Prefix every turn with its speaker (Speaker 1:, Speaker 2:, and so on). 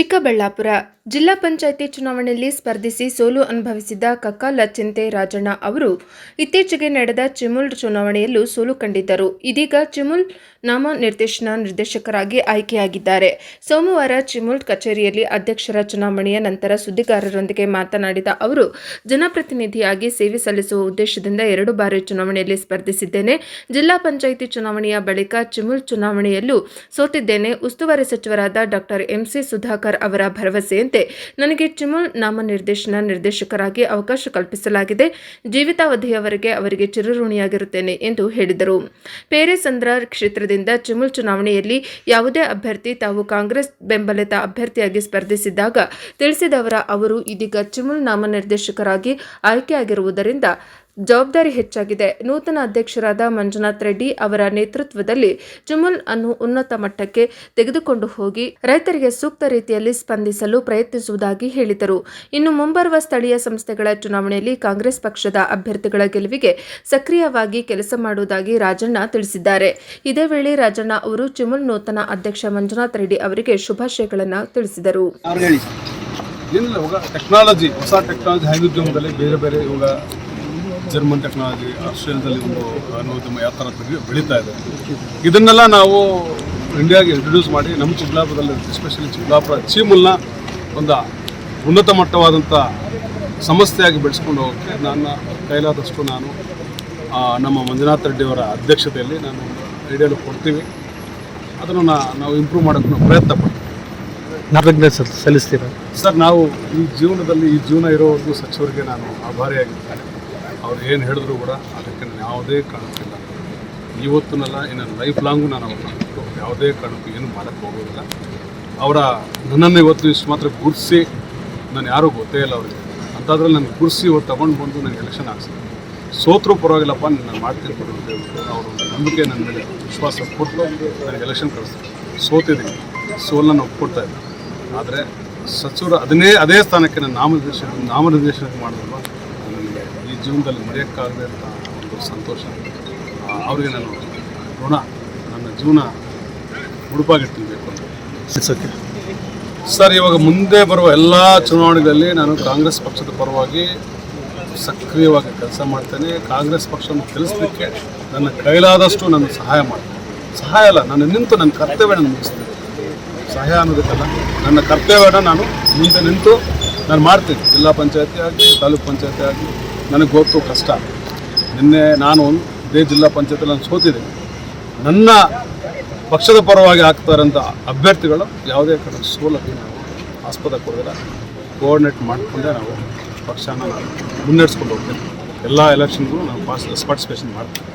Speaker 1: ಚಿಕ್ಕಬಳ್ಳಾಪುರ ಜಿಲ್ಲಾ ಪಂಚಾಯಿತಿ ಚುನಾವಣೆಯಲ್ಲಿ ಸ್ಪರ್ಧಿಸಿ ಸೋಲು ಅನುಭವಿಸಿದ್ದ ಕಕ್ಕಾಲ ಚಿಂತೆ ರಾಜಣ್ಣ ಅವರು ಇತ್ತೀಚೆಗೆ ನಡೆದ ಚಿಮುಲ್ ಚುನಾವಣೆಯಲ್ಲೂ ಸೋಲು ಕಂಡಿದ್ದರು. ಇದೀಗ ಚಿಮುಲ್ ನಾಮನಿರ್ದೇಶನ ನಿರ್ದೇಶಕರಾಗಿ ಆಯ್ಕೆಯಾಗಿದ್ದಾರೆ. ಸೋಮವಾರ ಚಿಮುಲ್ ಕಚೇರಿಯಲ್ಲಿ ಅಧ್ಯಕ್ಷರ ಚುನಾವಣೆಯ ನಂತರ ಸುದ್ದಿಗಾರರೊಂದಿಗೆ ಮಾತನಾಡಿದ ಅವರು, ಜನಪ್ರತಿನಿಧಿಯಾಗಿ ಸೇವೆ ಸಲ್ಲಿಸುವ ಉದ್ದೇಶದಿಂದ 2 ಬಾರಿ ಚುನಾವಣೆಯಲ್ಲಿ ಸ್ಪರ್ಧಿಸಿದ್ದೇನೆ. ಜಿಲ್ಲಾ ಪಂಚಾಯಿತಿ ಚುನಾವಣೆಯ ಬಳಿಕ ಚಿಮುಲ್ ಚುನಾವಣೆಯಲ್ಲೂ ಸೋತಿದ್ದೇನೆ. ಉಸ್ತುವಾರಿ ಸಚಿವರಾದ ಡಾ ಎಂ.ಸಿ. ಸುಧಾಕರ್ ಅವರ ಭರವಸೆಯಂತೆ ನನಗೆ ಚಿಮುಲ್ ನಾಮನಿರ್ದೇಶನ ನಿರ್ದೇಶಕರಾಗಿ ಅವಕಾಶ ಕಲ್ಪಿಸಲಾಗಿದೆ. ಜೀವಿತಾವಧಿಯವರೆಗೆ ಅವರಿಗೆ ಚಿರಋಣಿಯಾಗಿರುತ್ತೇನೆ ಎಂದು ಹೇಳಿದರು. ಪೇರೆಸಂದ್ರ ಕ್ಷೇತ್ರದಿಂದ ಚಿಮುಲ್ ಚುನಾವಣೆಯಲ್ಲಿ ಯಾವುದೇ ಅಭ್ಯರ್ಥಿ ತಾವು ಕಾಂಗ್ರೆಸ್ ಬೆಂಬಲಿತ ಅಭ್ಯರ್ಥಿಯಾಗಿ ಸ್ಪರ್ಧಿಸಿದ್ದಾಗ ತಿಳಿಸಿದವರ ಅವರು ಇದೀಗ ಚಿಮುಲ್ ನಾಮನಿರ್ದೇಶಕರಾಗಿ ಆಯ್ಕೆಯಾಗಿರುವುದರಿಂದ ಜವಾಬ್ದಾರಿ ಹೆಚ್ಚಾಗಿದೆ. ನೂತನ ಅಧ್ಯಕ್ಷರಾದ ಮಂಜುನಾಥ್ ರೆಡ್ಡಿ ಅವರ ನೇತೃತ್ವದಲ್ಲಿ ಚಿಮುಲ್ ಅನ್ನು ಉನ್ನತ ಮಟ್ಟಕ್ಕೆ ತೆಗೆದುಕೊಂಡು ಹೋಗಿ ರೈತರಿಗೆ ಸೂಕ್ತ ರೀತಿಯಲ್ಲಿ ಸ್ಪಂದಿಸಲು ಪ್ರಯತ್ನಿಸುವುದಾಗಿ ಹೇಳಿದರು. ಇನ್ನು ಮುಂಬರುವ ಸ್ಥಳೀಯ ಸಂಸ್ಥೆಗಳ ಚುನಾವಣೆಯಲ್ಲಿ ಕಾಂಗ್ರೆಸ್ ಪಕ್ಷದ ಅಭ್ಯರ್ಥಿಗಳ ಗೆಲುವಿಗೆ ಸಕ್ರಿಯವಾಗಿ ಕೆಲಸ ಮಾಡುವುದಾಗಿ ರಾಜಣ್ಣ ತಿಳಿಸಿದ್ದಾರೆ. ಇದೇ ವೇಳೆ ರಾಜಣ್ಣ ಅವರು ಚಿಮುಲ್ ನೂತನ ಅಧ್ಯಕ್ಷ ಮಂಜುನಾಥ್ ರೆಡ್ಡಿ ಅವರಿಗೆ ಶುಭಾಶಯಗಳನ್ನು ತಿಳಿಸಿದರು.
Speaker 2: ಟೆಕ್ನಾಲಜಿ ಹೊಸ ಟೆಕ್ನಾಲಜಿ ಹೈನುದ್ಯಮದಲ್ಲಿ ಬೇರೆ ಬೇರೆ ಇವಾಗ ಜರ್ಮನ್ ಟೆಕ್ನಾಲಜಿ ಆಸ್ಟ್ರೇಲಿಯಾದಲ್ಲಿ ಒಂದು ಅನುದ್ಯಮ ಯಾವ ಥರ ಬೆಳೀತಾ ಇದೆ, ಇದನ್ನೆಲ್ಲ ನಾವು ಇಂಡಿಯಾಗೆ ಇಂಟ್ರೊಡ್ಯೂಸ್ ಮಾಡಿ ನಮ್ಮ ಚಿಕ್ಕಬಳ್ಳಾಪುರದಲ್ಲಿ ಎಸ್ಪೆಷಲಿ ಚಿಕ್ಕಬಳ್ಳಾಪುರ ಚಿಮುಲ್ನ ಒಂದು ಉನ್ನತ ಮಟ್ಟವಾದಂಥ ಸಂಸ್ಥೆಯಾಗಿ ಬೆಳೆಸ್ಕೊಂಡು ಹೋಗೋಕ್ಕೆ ನನ್ನ ಕೈಲಾದಷ್ಟು ನಾನು ನಮ್ಮ ಮಂಜುನಾಥ್ ರೆಡ್ಡಿಯವರ ಅಧ್ಯಕ್ಷತೆಯಲ್ಲಿ ನಾನು ಐಡಿಯಾಲು ಕೊಡ್ತೀವಿ. ಅದನ್ನು ನಾವು ಇಂಪ್ರೂವ್ ಮಾಡೋಕ್ಕೆ ನಾವು ಪ್ರಯತ್ನ ಪಡ್ತೀವಿ.
Speaker 3: ಸಲ್ಲಿಸ್ತೀರ
Speaker 2: ಸರ್, ನಾವು ಈ ಜೀವನ ಇರೋವರೆಗೂ ಸಚಿವರಿಗೆ ನಾನು ಆಭಾರಿಯಾಗಿರ್ತೇನೆ. ಅವ್ರು ಏನು ಹೇಳಿದ್ರು ಕೂಡ ಅದಕ್ಕೆ ನಾನು ಯಾವುದೇ ಕಾರಣಕ್ಕಿಲ್ಲ, ಇವತ್ತುನಲ್ಲ ಇನ್ನು ಲೈಫ್ ಲಾಂಗು ನಾನು ಅವ್ರನ್ನ ಯಾವುದೇ ಕಾರಣಕ್ಕೂ ಏನು ಮಾಡೋಕ್ಕೆ ಹೋಗೋದಿಲ್ಲ. ನನ್ನನ್ನು ಇವತ್ತು ಇಷ್ಟು ಮಾತ್ರ ಗುರುತಿಸಿ, ನಾನು ಯಾರೂ ಗೊತ್ತೇ ಇಲ್ಲ ಅವರಿಗೆ ಅಂಥದ್ರಲ್ಲಿ ನನಗೆ ಗುರುತಿಸಿ ಇವತ್ತು ತೊಗೊಂಡು ಬಂದು ನನಗೆ ಎಲೆಕ್ಷನ್ ಹಾಕ್ಸಿದೆ. ಸೋತರೂ ಪರವಾಗಿಲ್ಲಪ್ಪ, ನಾನು ಮಾಡ್ತೀನಿ ಕೊಡು ಅಂತ ಹೇಳ್ಬಿಟ್ಟು ಅವರು ನಂಬಿಕೆ ನನ್ನ ಮೇಲೆ ವಿಶ್ವಾಸ ಕೊಟ್ಟು ನನಗೆ ಎಲೆಕ್ಷನ್ ಕಳಿಸ್ತಾರೆ. ಸೋತಿದ್ದೀನಿ, ಸೋಲನ್ನು ಒಪ್ಕೊಡ್ತಾ ಇದ್ದೆ. ಆದರೆ ಸಚಿವರು ಅದೇ ಸ್ಥಾನಕ್ಕೆ ನಾನು ನಾಮನಿರ್ದೇಶನ ಮಾಡಿದ್ರು ನನಗೆ ಈ ಜೀವನದಲ್ಲಿ ಮರೆಯೋಕ್ಕಾಗದೆ ಅಂತ ಒಂದು ಸಂತೋಷ. ಅವರಿಗೆ ನಾನು ನನ್ನ ಜೀವನ ಮುಡುಪಾಗಿಟ್ಟಿರಬೇಕು ಅಂತ. ಸರ್, ಇವಾಗ ಮುಂದೆ ಬರುವ ಎಲ್ಲ ಚುನಾವಣೆಗಳಲ್ಲಿ ನಾನು ಕಾಂಗ್ರೆಸ್ ಪಕ್ಷದ ಪರವಾಗಿ ಸಕ್ರಿಯವಾಗಿ ಕೆಲಸ ಮಾಡ್ತೇನೆ. ಕಾಂಗ್ರೆಸ್ ಪಕ್ಷವನ್ನು ಗೆಲ್ಲಿಸಲಿಕ್ಕೆ ನನ್ನ ಕೈಲಾದಷ್ಟು ನಾನು ಸಹಾಯ ಮಾಡ್ತೇನೆ. ಸಹಾಯ ಅಲ್ಲ, ನಾನು ನಿಂತು ನನ್ನ ಕರ್ತವ್ಯನ ಮುಗಿಸ್ತೇನೆ. ಸಹಾಯ ಅನ್ನೋದಕ್ಕಲ್ಲ, ನನ್ನ ಕರ್ತವ್ಯನ ನಾನು ಮುಂದೆ ನಿಂತು ನಾನು ಮಾಡ್ತೀನಿ. ಜಿಲ್ಲಾ ಪಂಚಾಯತಿ ಆಗಲಿ, ತಾಲೂಕು ಪಂಚಾಯತಿ ಆಗಲಿ, ನನಗೆ ಗೊತ್ತು ಕಷ್ಟ. ನಿನ್ನೆ ನಾನು ಇದೇ ಜಿಲ್ಲಾ ಪಂಚಾಯತಿಯಲ್ಲಿ ನಾನು ಸೋತಿದ್ದೀನಿ. ನನ್ನ ಪಕ್ಷದ ಪರವಾಗಿ ಆಗ್ತಾರಂಥ ಅಭ್ಯರ್ಥಿಗಳು ಯಾವುದೇ ಕಡೆ ಸೋಲಕ್ಕೆ ನಾವು ಆಸ್ಪದ ಕೊಡೋದಿಲ್ಲ. ಕೋಆರ್ಡಿನೇಟ್ ಮಾಡಿಕೊಂಡೇ ನಾವು ಪಕ್ಷನ ನಾನು ಮುನ್ನಡೆಸ್ಕೊಂಡು ಹೋಗ್ತೀನಿ. ಎಲ್ಲ ಎಲೆಕ್ಷನ್ಗೂ ನಾವು ಪಾರ್ಟಿಸಿಪೇಷನ್ ಮಾಡ್ತೀನಿ.